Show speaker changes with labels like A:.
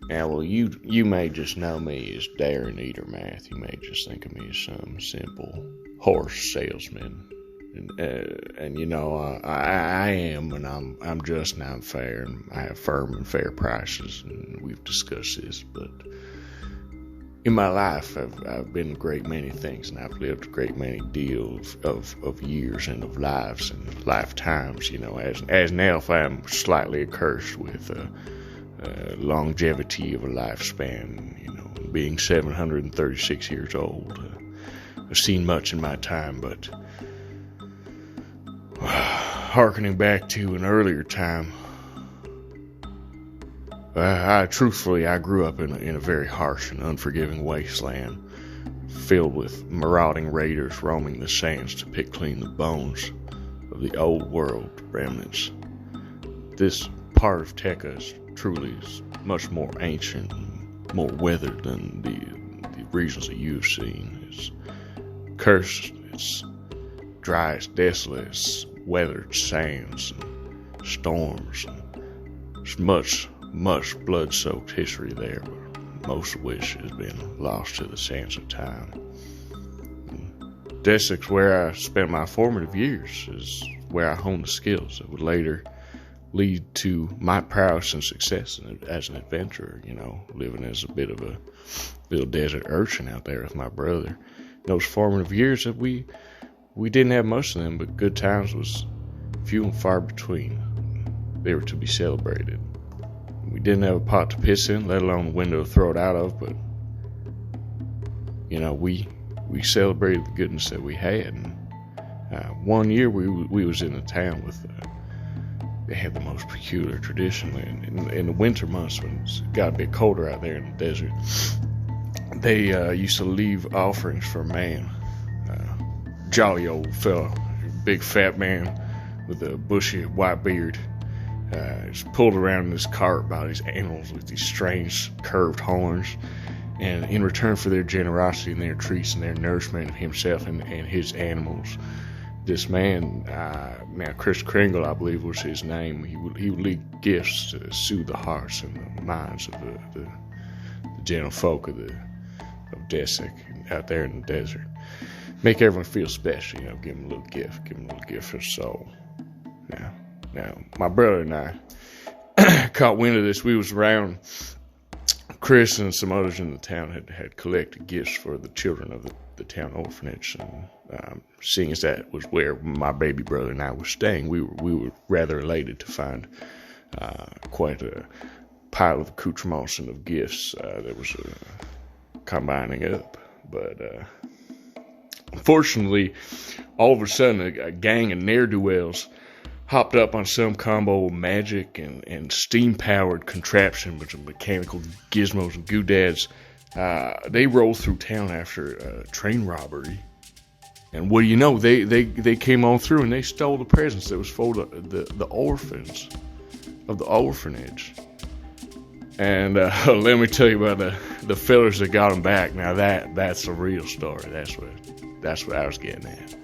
A: Now, well, you may just know me as Darren Eatermath. You may just think of me as some simple horse salesman. And you know, I am, and I'm just and I'm fair, and I have firm and fair prices, and we've discussed this. But in my life, I've been a great many things, and I've lived a great many deals of years and of lives and lifetimes. You know, as an elf, I'm slightly accursed with longevity of a lifespan. You know, being 736 years old. I've seen much in my time, but harkening back to an earlier time, I grew up in a very harsh and unforgiving wasteland, filled with marauding raiders roaming the sands to pick clean the bones of the old world remnants. This part of Tekka is truly much more ancient and more weathered than the regions that you've seen. It's cursed, it's dry, it's desolate, it's weathered sands and storms. There's much blood-soaked history there, but most of which has been lost to the sands of time. Desic's where I spent my formative years, is where I honed the skills that would later lead to my prowess and success as an adventurer, you know, living as a bit of a little desert urchin out there with my brother. Those formative years that we didn't have much of them, but good times was few and far between. They were to be celebrated. We didn't have a pot to piss in, let alone a window to throw it out of, but you know, we celebrated the goodness that we had. And one year we was in a town with they had the most peculiar tradition in the winter months when it's got a bit colder out there in the desert. They used to leave offerings for a man, jolly old fella, big fat man with a bushy white beard. He's pulled around in this cart by these animals with these strange curved horns, and in return for their generosity and their treats and their nourishment of himself and his animals, this man, now Chris Kringle, I believe was his name, he would leave gifts to soothe the hearts and the minds of the gentle folk of Desic out there in the desert. Make everyone feel special, you know, give them a little gift for the soul. Now, my brother and I caught wind of this. We was around. Chris and some others in the town had collected gifts for the children of the town orphanage. And seeing as that was where my baby brother and I were staying, we were rather elated to find quite a pile of accoutrements and of gifts that was combining up. But unfortunately, all of a sudden, a gang of ne'er-do-wells hopped up on some combo of magic and steam-powered contraption with some mechanical gizmos and goodads. They rolled through town after a train robbery. And what do you know? They came on through and they stole the presents that was for the orphans of the orphanage. And let me tell you about the fellas that got them back. Now that's a real story. That's what I was getting at.